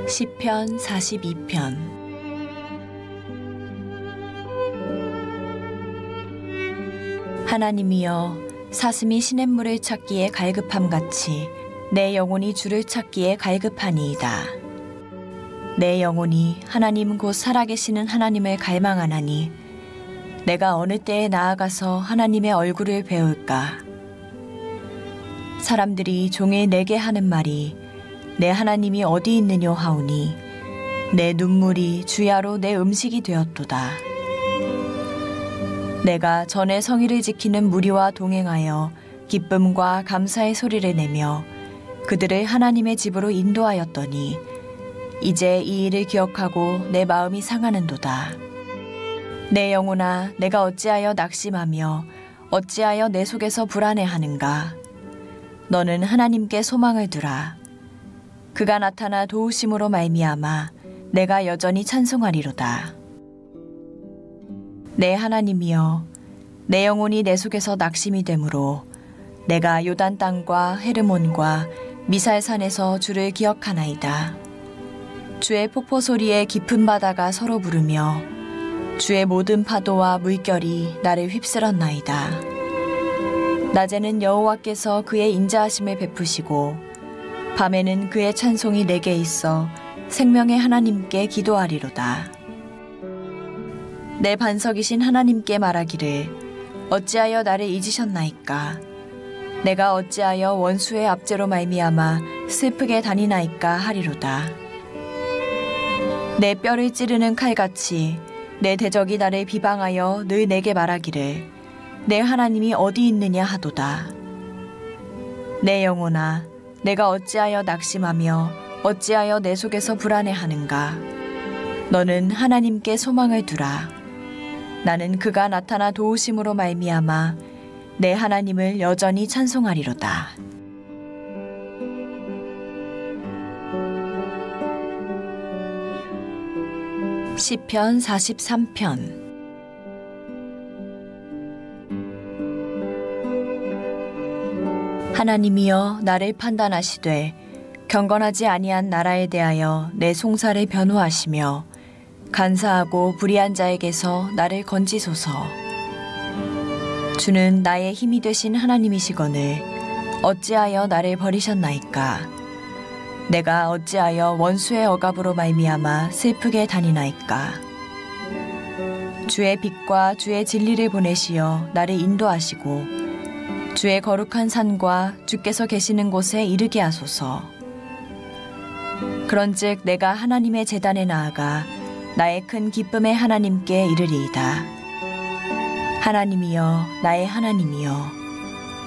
시편 42편. 하나님이여, 사슴이 시냇물을 찾기에 갈급함같이 내 영혼이 주를 찾기에 갈급하니이다. 내 영혼이 하나님 곧 살아계시는 하나님을 갈망하나니 내가 어느 때에 나아가서 하나님의 얼굴을 배울까. 사람들이 종일 내게 하는 말이 내 하나님이 어디 있느뇨 하오니 내 눈물이 주야로 내 음식이 되었도다. 내가 전에 성의를 지키는 무리와 동행하여 기쁨과 감사의 소리를 내며 그들을 하나님의 집으로 인도하였더니 이제 이 일을 기억하고 내 마음이 상하는도다. 내 영혼아, 내가 어찌하여 낙심하며 어찌하여 내 속에서 불안해하는가. 너는 하나님께 소망을 두라. 그가 나타나 도우심으로 말미암아 내가 여전히 찬송하리로다. 내 하나님이여, 내 영혼이 내 속에서 낙심이 되므로 내가 요단 땅과 헤르몬과 미살산에서 주를 기억하나이다. 주의 폭포 소리에 깊은 바다가 서로 부르며 주의 모든 파도와 물결이 나를 휩쓸었나이다. 낮에는 여호와께서 그의 인자하심을 베푸시고 밤에는 그의 찬송이 내게 있어 생명의 하나님께 기도하리로다. 내 반석이신 하나님께 말하기를 어찌하여 나를 잊으셨나이까. 내가 어찌하여 원수의 압제로 말미암아 슬프게 다니나이까 하리로다. 내 뼈를 찌르는 칼같이 내 대적이 나를 비방하여 늘 내게 말하기를 내 하나님이 어디 있느냐 하도다. 내 영혼아, 내가 어찌하여 낙심하며 어찌하여 내 속에서 불안해하는가. 너는 하나님께 소망을 두라. 나는 그가 나타나 도우심으로 말미암아 내 하나님을 여전히 찬송하리로다. 시편 43편. 하나님이여, 나를 판단하시되 경건하지 아니한 나라에 대하여 내 송사를 변호하시며 간사하고 불의한 자에게서 나를 건지소서. 주는 나의 힘이 되신 하나님이시거늘 어찌하여 나를 버리셨나이까. 내가 어찌하여 원수의 억압으로 말미암아 슬프게 다니나이까. 주의 빛과 주의 진리를 보내시어 나를 인도하시고 주의 거룩한 산과 주께서 계시는 곳에 이르게 하소서. 그런즉 내가 하나님의 제단에 나아가 나의 큰 기쁨의 하나님께 이르리이다. 하나님이여, 나의 하나님이여,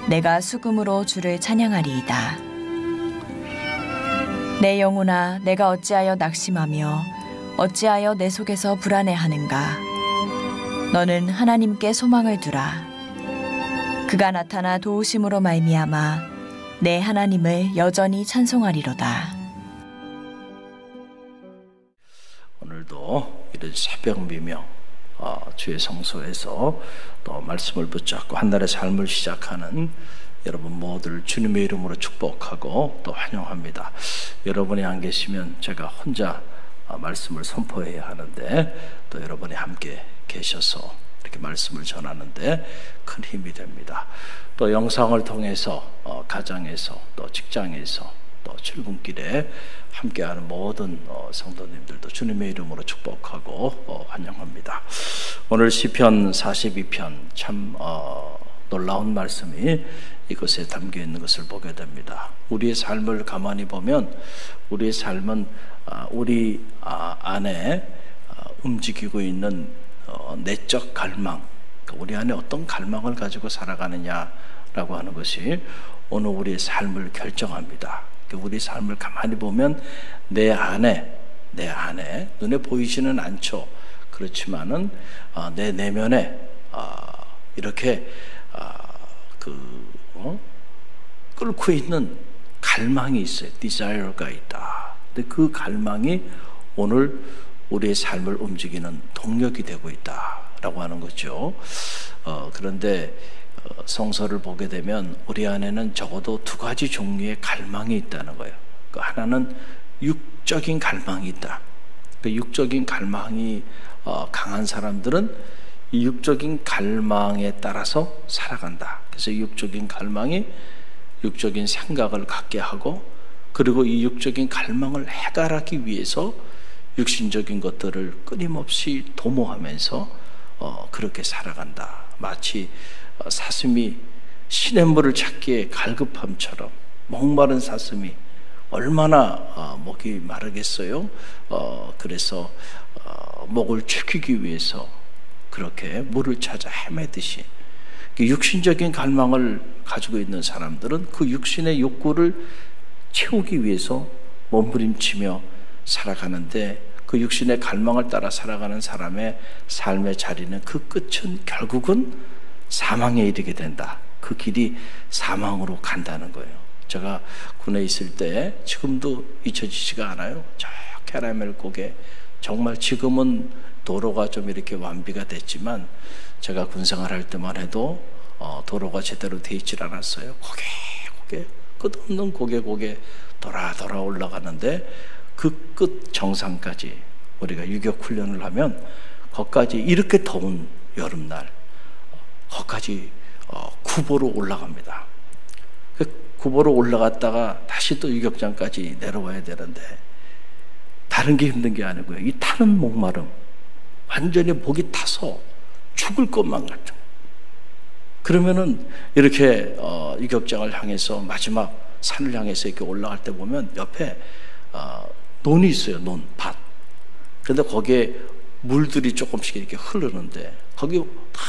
내가 수금으로 주를 찬양하리이다. 내 영혼아, 내가 어찌하여 낙심하며 어찌하여 내 속에서 불안해하는가. 너는 하나님께 소망을 두라. 그가 나타나 도우심으로 말미암아 내 하나님을 여전히 찬송하리로다. 오늘도 이런 새벽 미명 주의 성소에서 또 말씀을 붙잡고 한 달의 삶을 시작하는 여러분 모두를 주님의 이름으로 축복하고 또 환영합니다. 여러분이 안 계시면 제가 혼자 말씀을 선포해야 하는데 또 여러분이 함께 계셔서 이렇게 말씀을 전하는데 큰 힘이 됩니다. 또 영상을 통해서 가정에서 또 직장에서 또 출근길에 함께하는 모든 성도님들도 주님의 이름으로 축복하고 환영합니다. 오늘 시편 42편 참 놀라운 말씀이 이것에 담겨 있는 것을 보게 됩니다. 우리의 삶을 가만히 보면 우리의 삶은 우리 안에 움직이고 있는 내적 갈망, 우리 안에 어떤 갈망을 가지고 살아가느냐라고 하는 것이 오늘 우리의 삶을 결정합니다. 우리 삶을 가만히 보면 내 안에 눈에 보이지는 않죠. 그렇지만은 내 내면에 이렇게 끓고 있는 갈망이 있어요. desire가 있다. 근데 그 갈망이 오늘 우리의 삶을 움직이는 동력이 되고 있다라고 하는 거죠. 그런데 성서를 보게 되면 우리 안에는 적어도 두 가지 종류의 갈망이 있다는 거예요. 그 하나는 육적인 갈망이 있다. 그 육적인 갈망이 강한 사람들은 이 육적인 갈망에 따라서 살아간다. 그래서 육적인 갈망이 육적인 생각을 갖게 하고, 그리고 이 육적인 갈망을 해결하기 위해서 육신적인 것들을 끊임없이 도모하면서 그렇게 살아간다. 마치 사슴이 시냇물을 찾기에 갈급함처럼 목마른 사슴이 얼마나 목이 마르겠어요. 그래서 목을 축이기 위해서 그렇게 물을 찾아 헤매듯이 육신적인 갈망을 가지고 있는 사람들은 그 육신의 욕구를 채우기 위해서 몸부림치며 살아가는데, 그 육신의 갈망을 따라 살아가는 사람의 삶의 자리는 그 끝은 결국은 사망에 이르게 된다. 그 길이 사망으로 간다는 거예요. 제가 군에 있을 때 지금도 잊혀지지가 않아요. 저 캐러멜 고개, 정말 지금은 도로가 좀 이렇게 완비가 됐지만 제가 군생활할 때만 해도 도로가 제대로 돼 있질 않았어요. 고개 끝없는 고개 돌아 올라가는데, 그 끝 정상까지 우리가 유격 훈련을 하면 거기까지 이렇게 더운 여름날 거기까지 구보로 올라갑니다. 그 구보로 올라갔다가 다시 또 유격장까지 내려와야 되는데, 다른 게 힘든 게 아니고요, 이 타는 목마름, 완전히 목이 타서 죽을 것만 같은. 그러면은 이렇게 유격장을 향해서 마지막 산을 향해서 이렇게 올라갈 때 보면 옆에 논이 있어요. 밭. 그런데 거기에 물들이 조금씩 이렇게 흐르는데 거기 다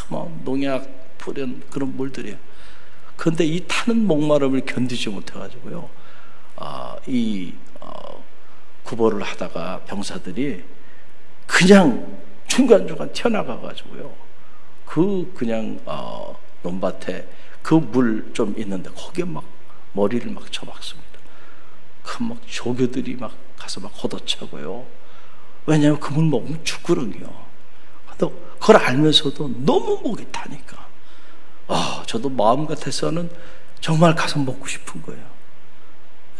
뭐 농약 뿌린 그런 물들이에요. 그런데 이 타는 목마름을 견디지 못해가지고요, 구보를 하다가 병사들이 그냥 중간중간 튀어나가가지고요, 그냥 논밭에 그 물 좀 있는데 거기에 막 머리를 막 쳐박습니다. 그 막 조교들이 막 가서 막 걷어차고요. 왜냐하면 그 물 먹으면 죽거든요. 근데 그걸 알면서도 너무 목이 타니까 저도 마음 같아서는 정말 가서 먹고 싶은 거예요.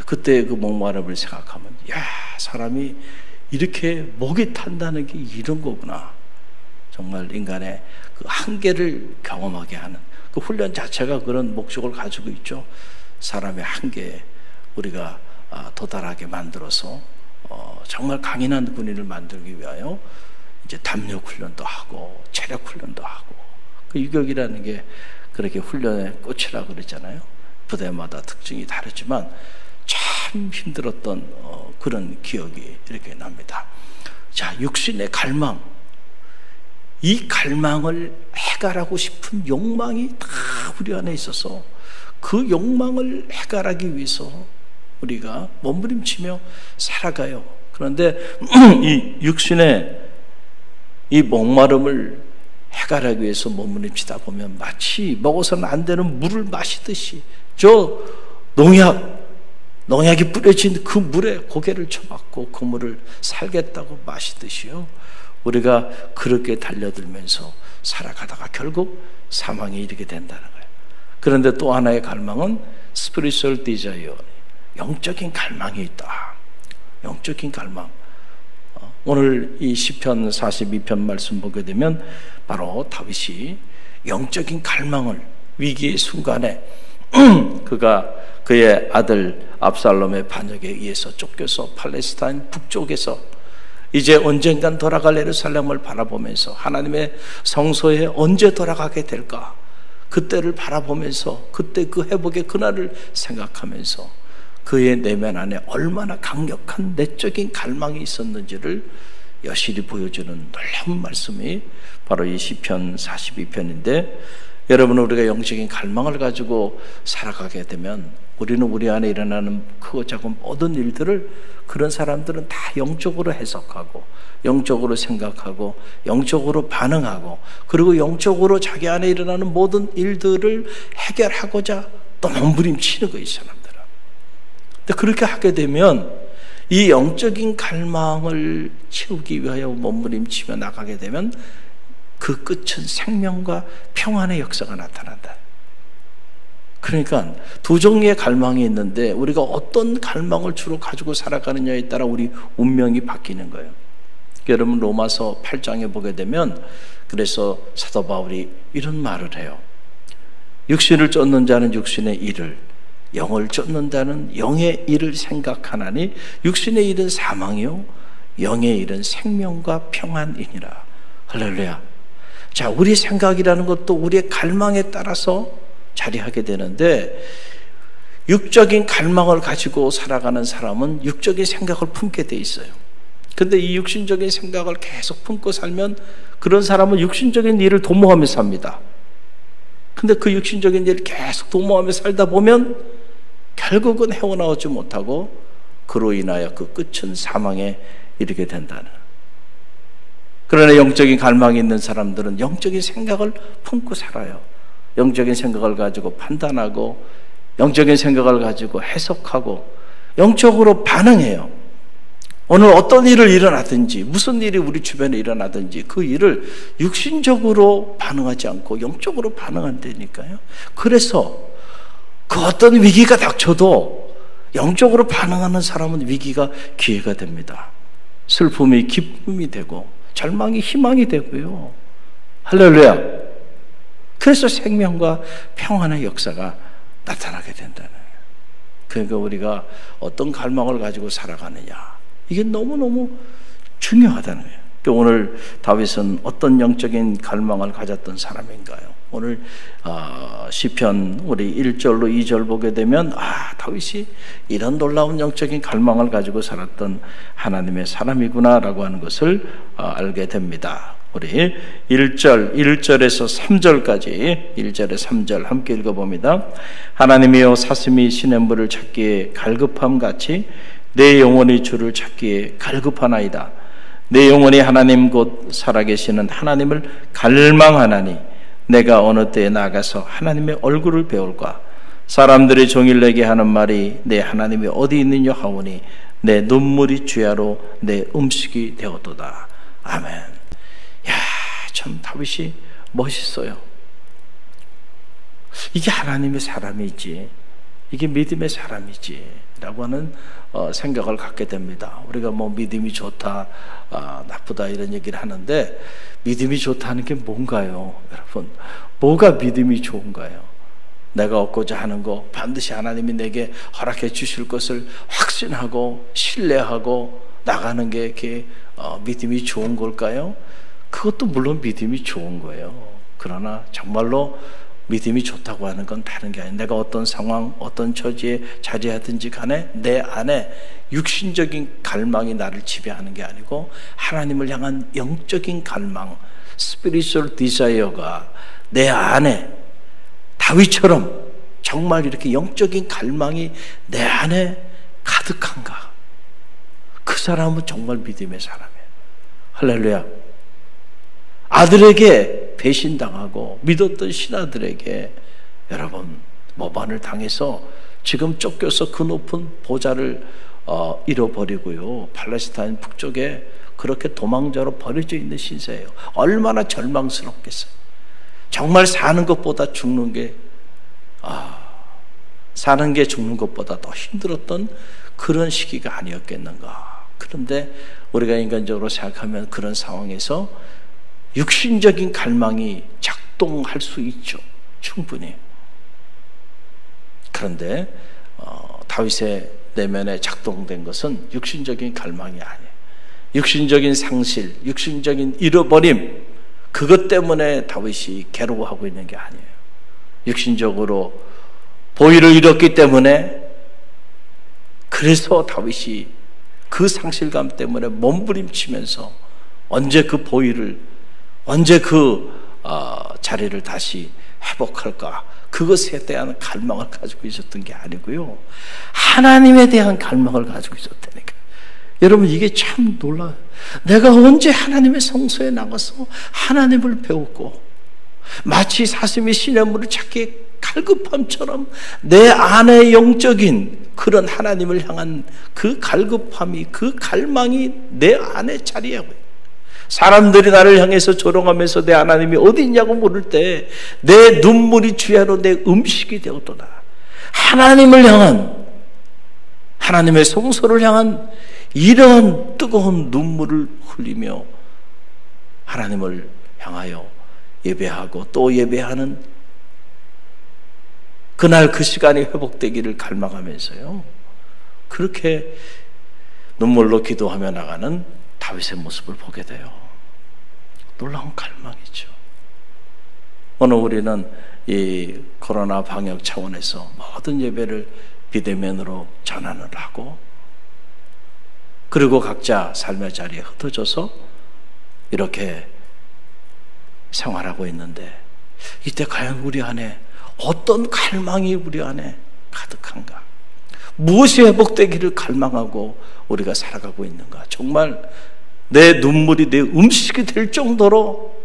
그때 그 목마름을 생각하면, 야, 사람이 이렇게 목이 탄다는 게 이런 거구나. 정말 인간의 그 한계를 경험하게 하는 그 훈련 자체가 그런 목적을 가지고 있죠. 사람의 한계에 우리가 도달하게 만들어서 정말 강인한 군인을 만들기 위하여 이제 담력 훈련도 하고 체력 훈련도 하고, 그 유격이라는 게 그렇게 훈련의 꽃이라고 그러잖아요. 부대마다 특징이 다르지만 참 힘들었던 그런 기억이 이렇게 납니다. 자, 육신의 갈망, 이 갈망을 해결하고 싶은 욕망이 다 우리 안에 있어서 그 욕망을 해결하기 위해서 우리가 몸부림치며 살아가요. 그런데 이 육신의 이 목마름을 해결하기 위해서 몸부림치다 보면 마치 먹어서는 안 되는 물을 마시듯이, 저 농약이 뿌려진 그 물에 고개를 쳐박고 그 물을 살겠다고 마시듯이요, 우리가 그렇게 달려들면서 살아가다가 결국 사망에 이르게 된다는 거예요. 그런데 또 하나의 갈망은 spiritual desire, 영적인 갈망이 있다. 영적인 갈망. 오늘 이 시편 42편 말씀 보게 되면 바로 다윗이 영적인 갈망을, 위기의 순간에 그가 그의 아들 압살롬의 반역에 의해서 쫓겨서 팔레스타인 북쪽에서 이제 언젠간 돌아갈 예루살렘을 바라보면서 하나님의 성소에 언제 돌아가게 될까, 그때를 바라보면서 그때 그 회복의 그날을 생각하면서 그의 내면 안에 얼마나 강력한 내적인 갈망이 있었는지를 여실히 보여주는 놀라운 말씀이 바로 이 시편 42편인데, 여러분, 우리가 영적인 갈망을 가지고 살아가게 되면 우리는 우리 안에 일어나는 크고 작은 모든 일들을, 그런 사람들은 다 영적으로 해석하고 영적으로 생각하고 영적으로 반응하고, 그리고 영적으로 자기 안에 일어나는 모든 일들을 해결하고자 또 몸부림치는 거예요, 이 사람들은. 근데 그렇게 하게 되면 이 영적인 갈망을 채우기 위하여 몸부림치며 나가게 되면 그 끝은 생명과 평안의 역사가 나타난다. 그러니까 두 종류의 갈망이 있는데 우리가 어떤 갈망을 주로 가지고 살아가느냐에 따라 우리 운명이 바뀌는 거예요. 여러분 로마서 8장에 보게 되면 그래서 사도 바울이 이런 말을 해요. 육신을 쫓는 자는 육신의 일을, 영을 쫓는 자는 영의 일을 생각하나니 육신의 일은 사망이요 영의 일은 생명과 평안이니라. 할렐루야. 자, 우리 생각이라는 것도 우리의 갈망에 따라서 자리하게 되는데, 육적인 갈망을 가지고 살아가는 사람은 육적인 생각을 품게 돼 있어요. 근데 이 육신적인 생각을 계속 품고 살면 그런 사람은 육신적인 일을 도모하며 삽니다. 근데 그 육신적인 일을 계속 도모하며 살다 보면 결국은 헤어나오지 못하고 그로 인하여 그 끝은 사망에 이르게 된다는. 그러나 영적인 갈망이 있는 사람들은 영적인 생각을 품고 살아요. 영적인 생각을 가지고 판단하고 영적인 생각을 가지고 해석하고 영적으로 반응해요. 오늘 어떤 일을 일어나든지 무슨 일이 우리 주변에 일어나든지 그 일을 육신적으로 반응하지 않고 영적으로 반응한다니까요. 그래서 그 어떤 위기가 닥쳐도 영적으로 반응하는 사람은 위기가 기회가 됩니다. 슬픔이 기쁨이 되고 절망이 희망이 되고요. 할렐루야. 그래서 생명과 평안의 역사가 나타나게 된다는 거예요. 그러니까 우리가 어떤 갈망을 가지고 살아가느냐, 이게 너무너무 중요하다는 거예요. 그러니까 오늘 다윗은 어떤 영적인 갈망을 가졌던 사람인가요? 오늘 시편 우리 1절로 2절 보게 되면 다윗이 이런 놀라운 영적인 갈망을 가지고 살았던 하나님의 사람이구나 라고 하는 것을 알게 됩니다. 우리 1절에서 3절까지 1절에 3절 함께 읽어봅니다. 하나님이여 사슴이 시냇물을 찾기에 갈급함같이 내 영혼이 주를 찾기에 갈급하나이다. 내 영혼이 하나님 곧 살아계시는 하나님을 갈망하나니 내가 어느 때에 나가서 하나님의 얼굴을 배울까. 사람들이 종일 내게 하는 말이 내 하나님이 어디 있느냐 하오니 내 눈물이 주야로 내 음식이 되었도다. 아멘. 야, 참 다윗이 멋있어요. 이게 하나님의 사람이지, 이게 믿음의 사람이지 라고 하는 생각을 갖게 됩니다. 우리가 뭐 믿음이 좋다, 나쁘다 이런 얘기를 하는데 믿음이 좋다는 게 뭔가요? 여러분, 뭐가 믿음이 좋은가요? 내가 얻고자 하는 거 반드시 하나님이 내게 허락해 주실 것을 확신하고 신뢰하고 나가는 게 이렇게 믿음이 좋은 걸까요? 그것도 물론 믿음이 좋은 거예요. 그러나 정말로 믿음이 좋다고 하는 건 다른 게 아니에요. 내가 어떤 상황, 어떤 처지에 자리하든지 간에 내 안에 육신적인 갈망이 나를 지배하는 게 아니고 하나님을 향한 영적인 갈망, spiritual desire가 내 안에 다윗처럼 정말 이렇게 영적인 갈망이 내 안에 가득한가? 그 사람은 정말 믿음의 사람이에요. 할렐루야. 아들에게 배신당하고 믿었던 신하들에게 여러분 모반을 당해서 지금 쫓겨서 그 높은 보좌를 잃어버리고요. 팔레스타인 북쪽에 그렇게 도망자로 버려져 있는 신세예요. 얼마나 절망스럽겠어요. 정말 사는 것보다 죽는 게 사는 게 죽는 것보다 더 힘들었던 그런 시기가 아니었겠는가. 그런데 우리가 인간적으로 생각하면 그런 상황에서 육신적인 갈망이 작동할 수 있죠. 충분히. 그런데 다윗의 내면에 작동된 것은 육신적인 갈망이 아니에요. 육신적인 상실, 육신적인 잃어버림, 그것 때문에 다윗이 괴로워하고 있는 게 아니에요. 육신적으로 보위를 잃었기 때문에, 그래서 다윗이 그 상실감 때문에 몸부림치면서 언제 그 보위를, 언제 그 자리를 다시 회복할까, 그것에 대한 갈망을 가지고 있었던 게 아니고요, 하나님에 대한 갈망을 가지고 있었다니까. 여러분, 이게 참 놀라워요. 내가 언제 하나님의 성소에 나가서 하나님을 배웠고, 마치 사슴이 시냇물을 찾기에 갈급함처럼 내 안의 영적인 그런 하나님을 향한 그 갈급함이, 그 갈망이 내 안에 자리하고 있어요. 사람들이 나를 향해서 조롱하면서 내 하나님이 어디 있냐고 물을 때 내 눈물이 주야로 내 음식이 되었도다. 하나님을 향한, 하나님의 성소를 향한 이러한 뜨거운 눈물을 흘리며 하나님을 향하여 예배하고 또 예배하는 그날 그 시간이 회복되기를 갈망하면서요, 그렇게 눈물로 기도하며 나가는 다윗의 모습을 보게 돼요. 놀라운 갈망이죠. 오늘 우리는 이 코로나 방역 차원에서 모든 예배를 비대면으로 전환을 하고, 그리고 각자 삶의 자리에 흩어져서 이렇게 생활하고 있는데, 이때 과연 우리 안에 어떤 갈망이 우리 안에 가득한가? 무엇이 회복되기를 갈망하고 우리가 살아가고 있는가? 정말 내 눈물이 내 음식이 될 정도로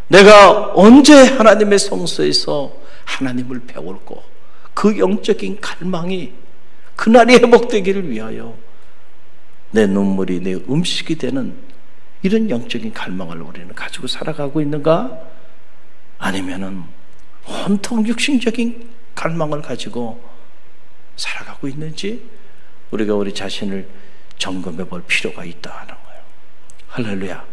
내가 언제 하나님의 성소에서 하나님을 배울고 그 영적인 갈망이 그날이 회복되기를 위하여 내 눈물이 내 음식이 되는 이런 영적인 갈망을 우리는 가지고 살아가고 있는가? 아니면은 온통 육신적인 갈망을 가지고 살아가고 있는지 우리가 우리 자신을 점검해 볼 필요가 있다 하는 거예요. 할렐루야.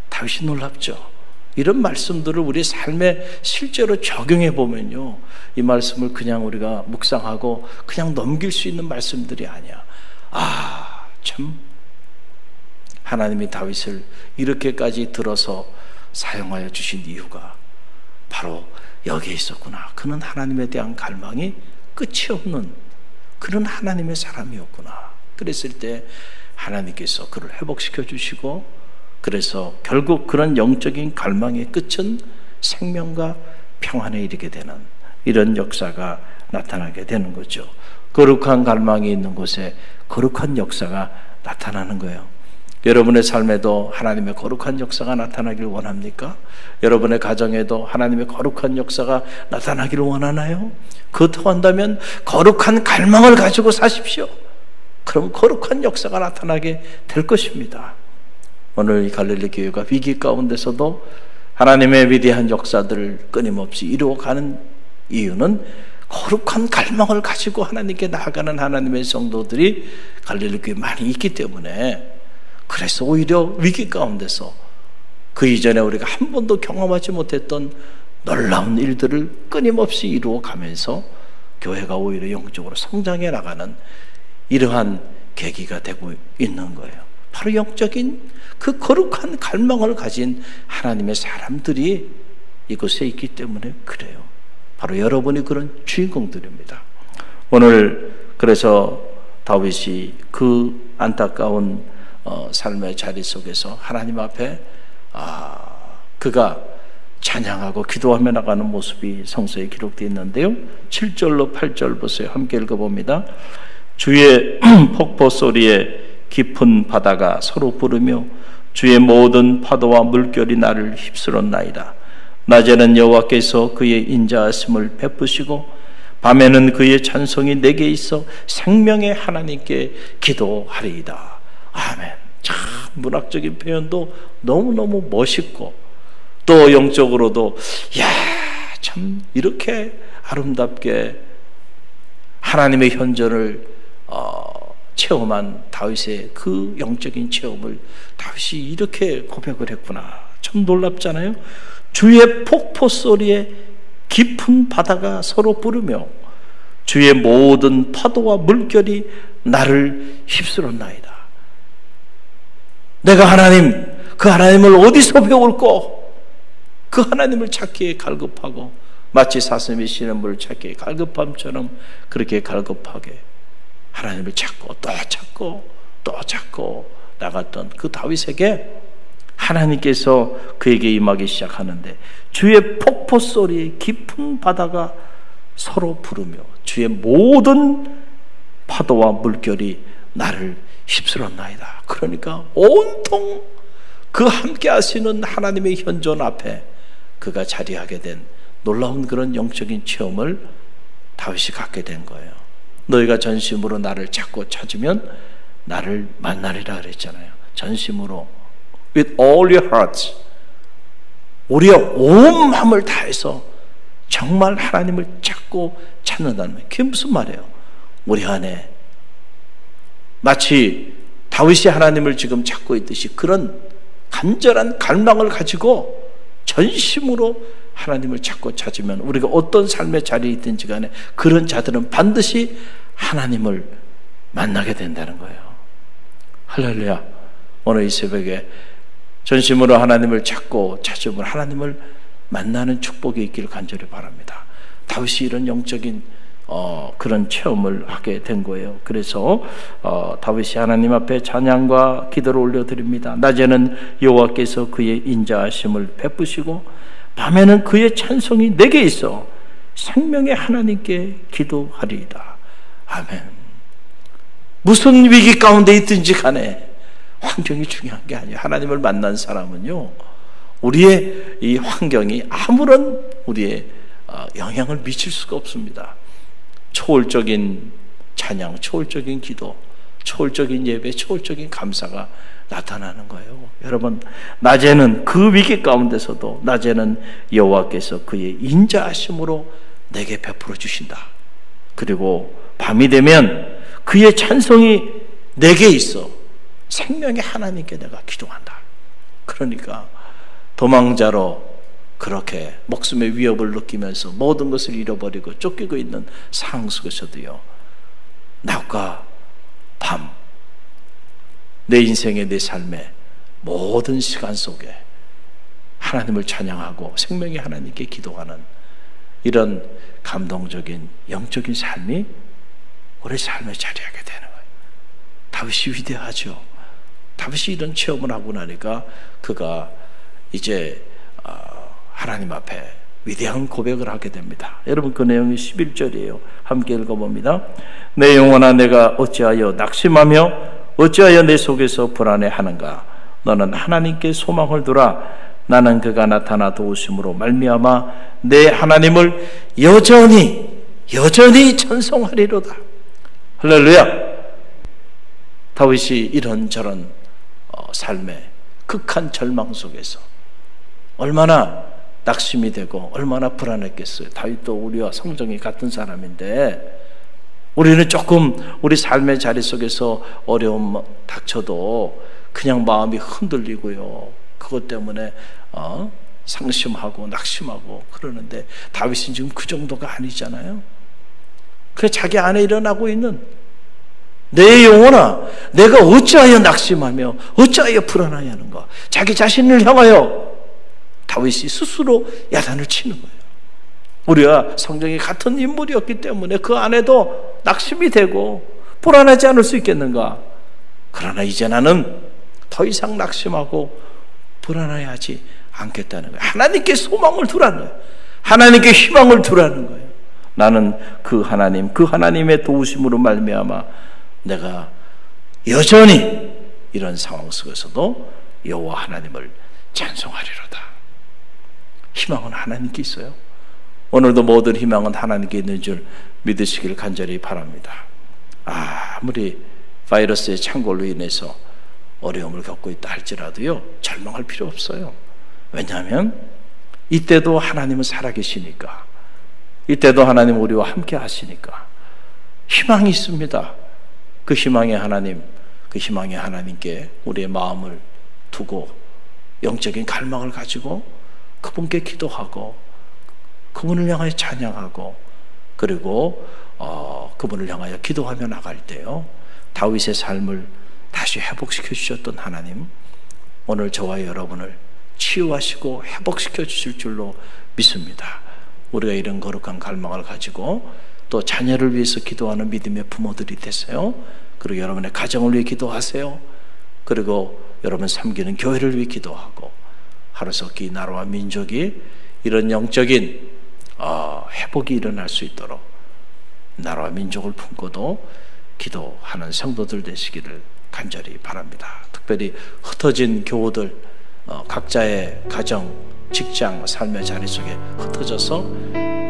다윗이 놀랍죠. 이런 말씀들을 우리 삶에 실제로 적용해 보면요, 이 말씀을 그냥 우리가 묵상하고 그냥 넘길 수 있는 말씀들이 아니야. 아, 참 하나님이 다윗을 이렇게까지 들어서 사용하여 주신 이유가 바로 여기에 있었구나. 그는 하나님에 대한 갈망이 끝이 없는 그런 하나님의 사람이었구나. 그랬을 때 하나님께서 그를 회복시켜 주시고, 그래서 결국 그런 영적인 갈망의 끝은 생명과 평안에 이르게 되는 이런 역사가 나타나게 되는 거죠. 거룩한 갈망이 있는 곳에 거룩한 역사가 나타나는 거예요. 여러분의 삶에도 하나님의 거룩한 역사가 나타나길 원합니까? 여러분의 가정에도 하나님의 거룩한 역사가 나타나기를 원하나요? 그렇다고 한다면 거룩한 갈망을 가지고 사십시오. 그럼 거룩한 역사가 나타나게 될 것입니다. 오늘 이 갈릴리 교회가 위기 가운데서도 하나님의 위대한 역사들을 끊임없이 이루어가는 이유는 거룩한 갈망을 가지고 하나님께 나아가는 하나님의 성도들이 갈릴리 교회에 많이 있기 때문에, 그래서 오히려 위기 가운데서 그 이전에 우리가 한 번도 경험하지 못했던 놀라운 일들을 끊임없이 이루어가면서 교회가 오히려 영적으로 성장해 나가는 이러한 계기가 되고 있는 거예요. 바로 영적인 그 거룩한 갈망을 가진 하나님의 사람들이 이곳에 있기 때문에 그래요. 바로 여러분이 그런 주인공들입니다. 오늘 그래서 다윗이 그 안타까운 삶의 자리 속에서 하나님 앞에 그가 찬양하고 기도하며 나가는 모습이 성서에 기록되어 있는데요, 7절로 8절 보세요. 함께 읽어봅니다. 주의 폭포 소리에 깊은 바다가 서로 부르며 주의 모든 파도와 물결이 나를 휩쓸었나이다. 낮에는 여호와께서 그의 인자하심을 베푸시고 밤에는 그의 찬송이 내게 있어 생명의 하나님께 기도하리이다. 아멘. 참 문학적인 표현도 너무너무 멋있고 또 영적으로도 참 이렇게 아름답게 하나님의 현존을 체험한 다윗의 그 영적인 체험을 다윗이 이렇게 고백을 했구나. 참 놀랍잖아요. 주의 폭포 소리에 깊은 바다가 서로 부르며 주의 모든 파도와 물결이 나를 휩쓸었나이다. 내가 그 하나님을 어디서 배울꼬? 그 하나님을 찾기에 갈급하고 마치 사슴이 시냇물을 찾기에 갈급함처럼 그렇게 갈급하게 하나님을 찾고 또 찾고 또 찾고 나갔던 그 다윗에게 하나님께서 그에게 임하기 시작하는데, 주의 폭포 소리에 깊은 바다가 서로 부르며 주의 모든 파도와 물결이 나를 휩쓸었나이다. 그러니까 온통 그 함께 하시는 하나님의 현존 앞에 그가 자리하게 된 놀라운 그런 영적인 체험을 다윗이 갖게 된 거예요. 너희가 전심으로 나를 찾고 찾으면 나를 만나리라 그랬잖아요. 전심으로 with all your hearts. 우리의 온 마음을 다해서 정말 하나님을 찾고 찾는다는 말. 그게 무슨 말이에요? 우리 안에 마치 다윗이 하나님을 지금 찾고 있듯이 그런 간절한 갈망을 가지고 전심으로 하나님을 찾고 찾으면 우리가 어떤 삶의 자리에 있든지 간에 그런 자들은 반드시 하나님을 만나게 된다는 거예요. 할렐루야. 오늘 이 새벽에 전심으로 하나님을 찾고 찾으면 하나님을 만나는 축복이 있기를 간절히 바랍니다. 다윗이 이런 영적인 그런 체험을 하게 된 거예요. 그래서 다윗이 하나님 앞에 찬양과 기도를 올려드립니다. 낮에는 여호와께서 그의 인자하심을 베푸시고 밤에는 그의 찬송이 내게 있어 생명의 하나님께 기도하리이다. 아멘. 무슨 위기 가운데 있든지 간에 환경이 중요한 게 아니에요. 하나님을 만난 사람은요, 우리의 이 환경이 아무런 우리의 영향을 미칠 수가 없습니다. 초월적인 찬양, 초월적인 기도, 초월적인 예배, 초월적인 감사가 나타나는 거예요. 여러분, 낮에는 그 위기 가운데서도 낮에는 여호와께서 그의 인자하심으로 내게 베풀어 주신다. 그리고 밤이 되면 그의 찬송이 내게 있어 생명의 하나님께 내가 기도한다. 그러니까 도망자로 그렇게 목숨의 위협을 느끼면서 모든 것을 잃어버리고 쫓기고 있는 상황 속에서도요, 낮과 밤, 내 인생의 내 삶의 모든 시간 속에 하나님을 찬양하고 생명의 하나님께 기도하는 이런 감동적인 영적인 삶이 우리 삶에 자리하게 되는 거예요. 다윗이 위대하죠. 다윗이 이런 체험을 하고 나니까 그가 이제 하나님 앞에 위대한 고백을 하게 됩니다. 여러분, 그 내용이 11절이에요. 함께 읽어봅니다. 내 영혼아, 내가 어찌하여 낙심하며 어찌하여 내 속에서 불안해하는가? 너는 하나님께 소망을 두라. 나는 그가 나타나 도우심으로 말미암아 내 하나님을 여전히 찬송하리로다. 할렐루야. 다윗이 이런저런 삶의 극한 절망 속에서 얼마나 낙심이 되고 얼마나 불안했겠어요. 다윗도 우리와 성정이 같은 사람인데 우리는 조금 우리 삶의 자리 속에서 어려움 닥쳐도 그냥 마음이 흔들리고요, 그것 때문에 상심하고 낙심하고 그러는데 다윗은 지금 그 정도가 아니잖아요. 그 자기 안에 일어나고 있는 내 영혼아, 내가 어찌하여 낙심하며 어찌하여 불안하여 하는가? 자기 자신을 향하여 다윗이 스스로 야단을 치는 거예요. 우리와 성경이 같은 인물이었기 때문에 그 안에도 낙심이 되고 불안하지 않을 수 있겠는가? 그러나 이제 나는 더 이상 낙심하고 불안해하지 않겠다는 거예요. 하나님께 소망을 두라는 거예요. 하나님께 희망을 두라는 거예요. 나는 그 하나님, 그 하나님의 도우심으로 말미암아 내가 여전히 이런 상황 속에서도 여호와 하나님을 찬송하리로다. 희망은 하나님께 있어요. 오늘도 모든 희망은 하나님께 있는 줄 믿으시길 간절히 바랍니다. 아무리 바이러스의 창궐로 인해서 어려움을 겪고 있다 할지라도요, 절망할 필요 없어요. 왜냐하면 이때도 하나님은 살아계시니까, 이때도 하나님 우리와 함께 하시니까 희망이 있습니다. 그 희망의 하나님, 그 희망의 하나님께 우리의 마음을 두고 영적인 갈망을 가지고 그분께 기도하고 그분을 향하여 찬양하고 그리고 그분을 향하여 기도하며 나갈 때요, 다윗의 삶을 다시 회복시켜 주셨던 하나님, 오늘 저와 여러분을 치유하시고 회복시켜 주실 줄로 믿습니다. 우리가 이런 거룩한 갈망을 가지고 또 자녀를 위해서 기도하는 믿음의 부모들이 되세요. 그리고 여러분의 가정을 위해 기도하세요. 그리고 여러분 섬기는 교회를 위해 기도하고 하루속히 나라와 민족이 이런 영적인 회복이 일어날 수 있도록 나라와 민족을 품고도 기도하는 성도들 되시기를 간절히 바랍니다. 특별히 흩어진 교우들, 각자의 가정, 직장, 삶의 자리 속에 흩어져서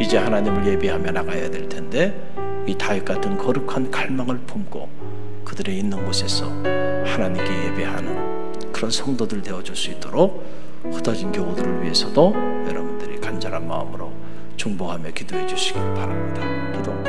이제 하나님을 예배하며 나가야 될 텐데 이 다윗 같은 거룩한 갈망을 품고 그들의 있는 곳에서 하나님께 예배하는 그런 성도들 되어줄 수 있도록 흩어진 교우들을 위해서도 여러분들이 간절한 마음으로 중보하며 기도해 주시길 바랍니다. 기도.